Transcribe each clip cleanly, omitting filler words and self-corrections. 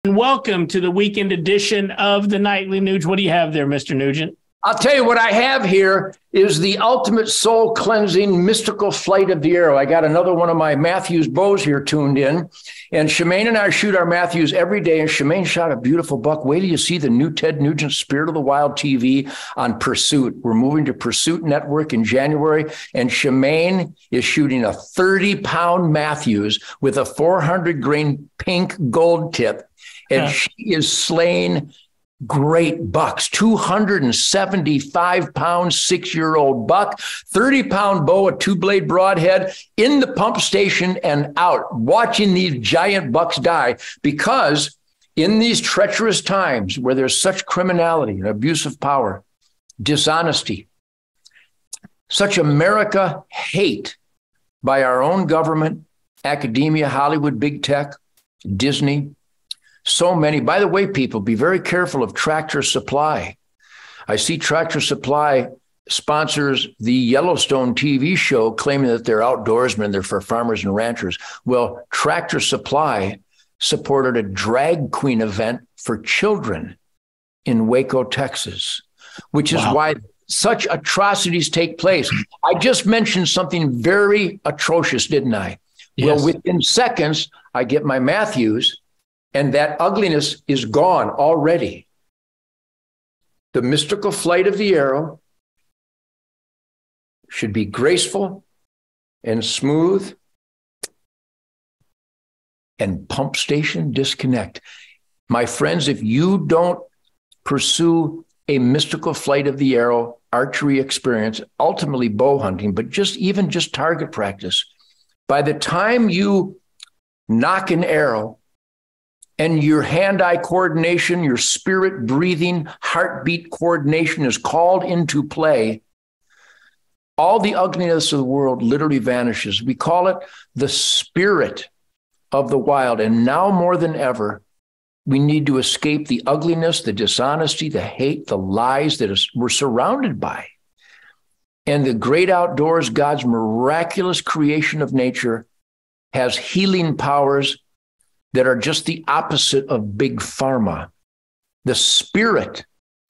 And welcome to the weekend edition of the Nightly Nuge. What do you have there, Mr. Nugent? I'll tell you what I have here is the ultimate soul cleansing mystical flight of the arrow. I got another one of my Matthews bows here tuned in. And Shemane and I shoot our Matthews every day. And Shemane shot a beautiful buck. Wait till you see the new Ted Nugent Spirit of the Wild TV on Pursuit. We're moving to Pursuit Network in January. And Shemane is shooting a 30-pound Matthews with a 400-grain pink gold tip. And she is slaying great bucks, 275-pound, 6-year-old buck, 30-pound bow, a 2-blade broadhead in the pump station and out, watching these giant bucks die. Because in these treacherous times where there's such criminality and abuse of power, dishonesty, such America hate by our own government, academia, Hollywood, big tech, Disney, so many. By the way, people, be very careful of Tractor Supply. I see Tractor Supply sponsors the Yellowstone TV show, claiming that they're outdoorsmen, they're for farmers and ranchers. Well, Tractor Supply supported a drag queen event for children in Waco, Texas, which is why such atrocities take place. I just mentioned something very atrocious, didn't I? Yes. Well, within seconds, I get my Matthews, and that ugliness is gone already. The mystical flight of the arrow should be graceful and smooth, and pump station disconnect. My friends, if you don't pursue a mystical flight of the arrow archery experience, ultimately bow hunting, but even just target practice, by the time you knock an arrow, and your hand-eye coordination, your spirit breathing, heartbeat coordination is called into play, all the ugliness of the world literally vanishes. We call it the spirit of the wild. And now more than ever, we need to escape the ugliness, the dishonesty, the hate, the lies that we're surrounded by. And the great outdoors, God's miraculous creation of nature, has healing powers that are just the opposite of big pharma. The spirit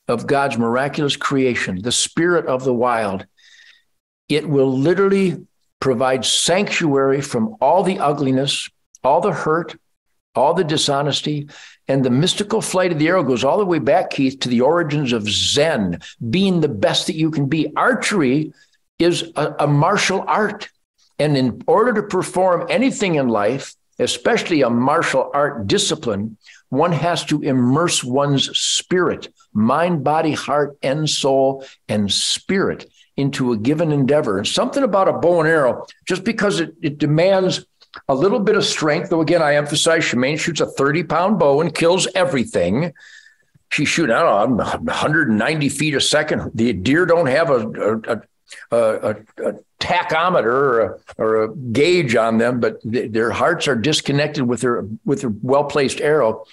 of God's miraculous creation, the spirit of the wild, it will literally provide sanctuary from all the ugliness, all the hurt, all the dishonesty. And the mystical flight of the arrow goes all the way back, Keith, to the origins of Zen, being the best that you can be. Archery is a martial art. And in order to perform anything in life, especially a martial art discipline, one has to immerse one's spirit, mind, body, heart, and soul, and spirit into a given endeavor. And something about a bow and arrow, just because it demands a little bit of strength, though again, I emphasize Shemane shoots a 30-pound bow and kills everything. She's shooting, I don't know, 190 feet a second. The deer don't have a tachometer or a gauge on them, but their hearts are disconnected with their well-placed arrow.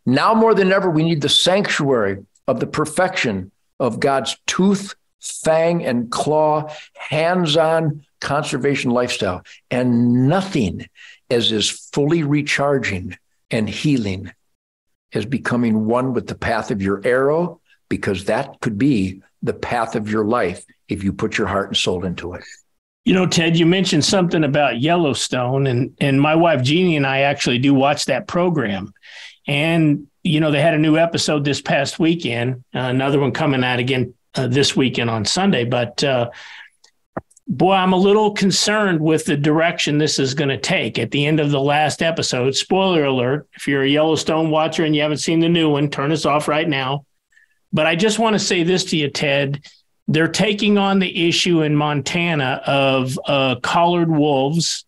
Now more than ever, we need the sanctuary of the perfection of God's tooth, fang, and claw, hands-on conservation lifestyle. And nothing as is fully recharging and healing as becoming one with the path of your arrow, because that could be the path of your life if you put your heart and soul into it. You know, Ted, you mentioned something about Yellowstone, and my wife Jeannie and I actually do watch that program. And, you know, they had a new episode this past weekend, another one coming out again this weekend on Sunday. But boy, I'm a little concerned with the direction this is going to take. At the end of the last episode, spoiler alert, if you're a Yellowstone watcher and you haven't seen the new one, turn us off right now. But I just want to say this to you, Ted. They're taking on the issue in Montana of collared wolves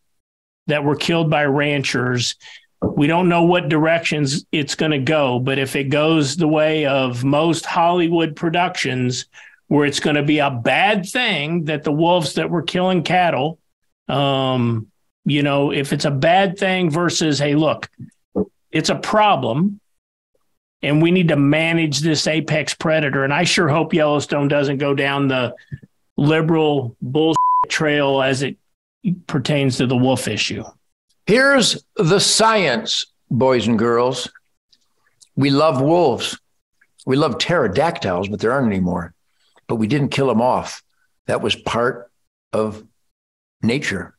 that were killed by ranchers. We don't know what directions it's going to go, but if it goes the way of most Hollywood productions, where it's going to be a bad thing that the wolves that were killing cattle, you know, if it's a bad thing versus, hey, look, it's a problem, and we need to manage this apex predator. And I sure hope Yellowstone doesn't go down the liberal bullshit trail as it pertains to the wolf issue. Here's the science, boys and girls. We love wolves. We love pterodactyls, but there aren't anymore. But we didn't kill them off. That was part of nature.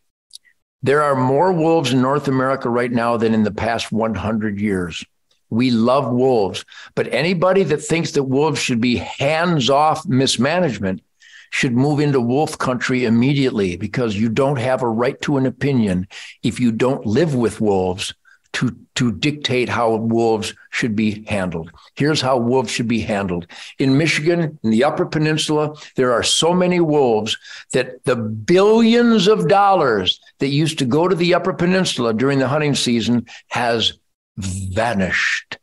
There are more wolves in North America right now than in the past 100 years. We love wolves, but anybody that thinks that wolves should be hands-off mismanagement should move into wolf country immediately, because you don't have a right to an opinion if you don't live with wolves to dictate how wolves should be handled. Here's how wolves should be handled. In Michigan, in the Upper Peninsula, there are so many wolves that the billions of dollars that used to go to the Upper Peninsula during the hunting season has vanished.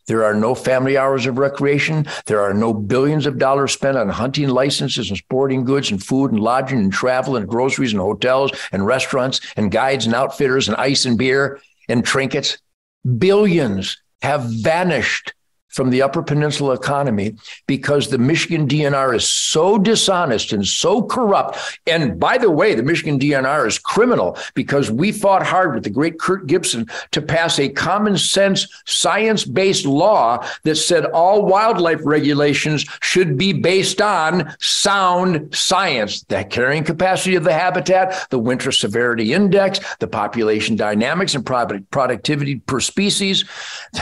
There are no family hours of recreation. There are no billions of dollars spent on hunting licenses and sporting goods and food and lodging and travel and groceries and hotels and restaurants and guides and outfitters and ice and beer and trinkets. Billions have vanished from the Upper Peninsula economy because the Michigan DNR is so dishonest and so corrupt. And by the way, the Michigan DNR is criminal because we fought hard with the great Kurt Gibson to pass a common sense, science-based law that said all wildlife regulations should be based on sound science, the carrying capacity of the habitat, the winter severity index, the population dynamics and productivity per species.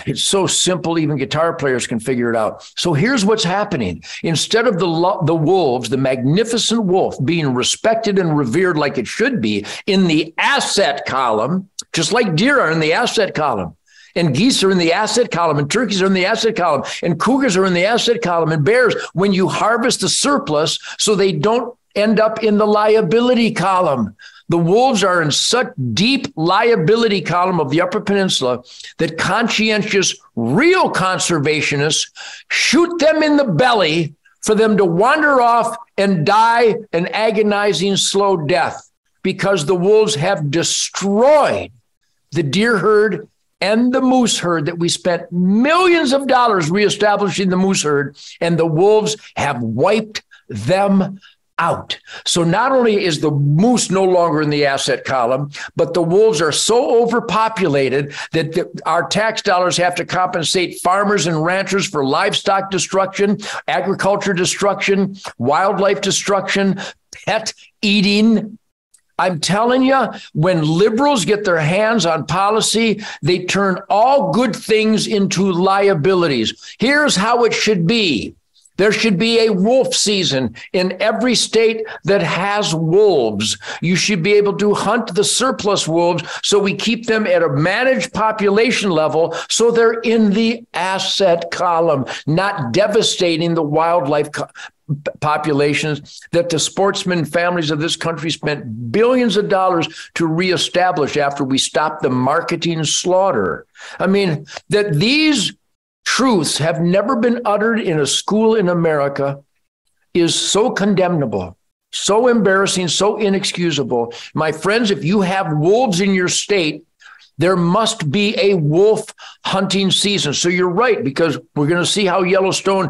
It's so simple, even guitar players can figure it out. So here's what's happening. Instead of the wolves, the magnificent wolf being respected and revered like it should be in the asset column, just like deer are in the asset column, and geese are in the asset column, and turkeys are in the asset column, and cougars are in the asset column, and bears, when you harvest the surplus so they don't end up in the liability column. The wolves are in such deep liability column of the Upper Peninsula that conscientious, real conservationists shoot them in the belly for them to wander off and die an agonizing, slow death, because the wolves have destroyed the deer herd and the moose herd that we spent millions of dollars reestablishing the moose herd, and the wolves have wiped them out. So not only is the moose no longer in the asset column, but the wolves are so overpopulated that our tax dollars have to compensate farmers and ranchers for livestock destruction, agriculture destruction, wildlife destruction, pet eating. I'm telling you, when liberals get their hands on policy, they turn all good things into liabilities. Here's how it should be. There should be a wolf season in every state that has wolves. You should be able to hunt the surplus wolves so we keep them at a managed population level so they're in the asset column, not devastating the wildlife populations that the sportsmen families of this country spent billions of dollars to reestablish after we stopped the marketing slaughter. I mean, that these truths have never been uttered in a school in America is so condemnable, so embarrassing, so inexcusable. My friends, if you have wolves in your state, there must be a wolf hunting season. So you're right, because we're going to see how Yellowstone,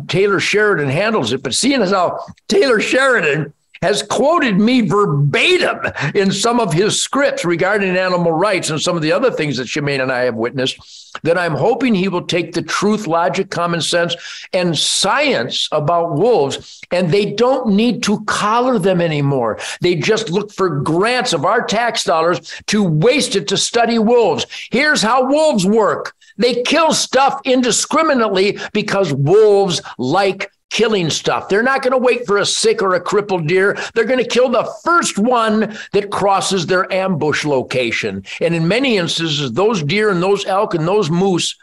Taylor Sheridan handles it. But seeing as how Taylor Sheridan has quoted me verbatim in some of his scripts regarding animal rights and some of the other things that Shemane and I have witnessed, that I'm hoping he will take the truth, logic, common sense, and science about wolves, and they don't need to collar them anymore. They just look for grants of our tax dollars to waste it to study wolves. Here's how wolves work. They kill stuff indiscriminately because wolves like killing stuff. They're not going to wait for a sick or a crippled deer. They're going to kill the first one that crosses their ambush location. And in many instances, those deer and those elk and those moose,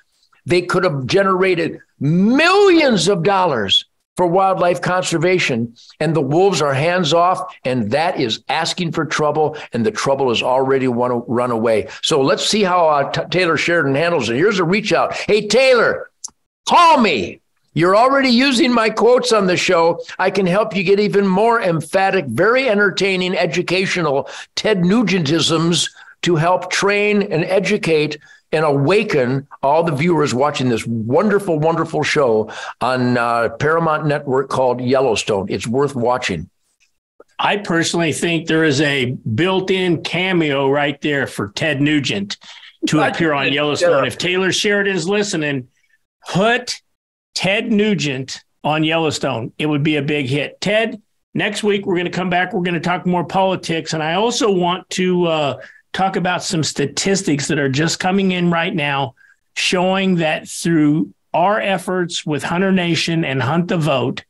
they could have generated millions of dollars for wildlife conservation. And the wolves are hands off, and that is asking for trouble, and the trouble is already run away. So let's see how Taylor Sheridan handles it. Here's a reach out. Hey, Taylor, call me. You're already using my quotes on the show. I can help you get even more emphatic, very entertaining, educational Ted Nugentisms to help train and educate and awaken all the viewers watching this wonderful, wonderful show on Paramount Network called Yellowstone. It's worth watching. I personally think there is a built-in cameo right there for Ted Nugent to appear on Yellowstone. If Taylor Sheridan's listening, Put Ted Nugent on Yellowstone. It would be a big hit. Ted, next week we're going to come back. We're going to talk more politics. And I also want to talk about some statistics that are just coming in right now, showing that through our efforts with Hunter Nation and Hunt the Vote,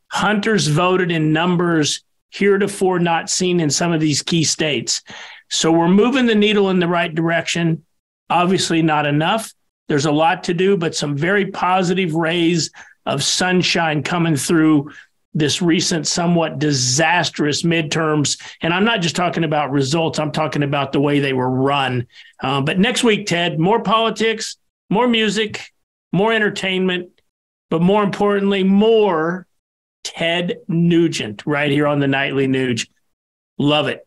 hunters voted in numbers heretofore not seen in some of these key states. So we're moving the needle in the right direction. Obviously not enough. There's a lot to do, but some very positive rays of sunshine coming through this recent, somewhat disastrous midterms. And I'm not just talking about results. I'm talking about the way they were run. But next week, Ted, more politics, more music, more entertainment, but more importantly, more Ted Nugent right here on the Nightly Nuge. Love it.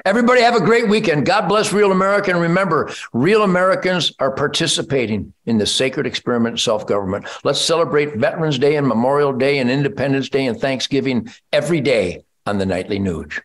Everybody have a great weekend. God bless real America. And remember, real Americans are participating in the sacred experiment of self-government. Let's celebrate Veterans Day and Memorial Day and Independence Day and Thanksgiving every day on the Nightly Nuge.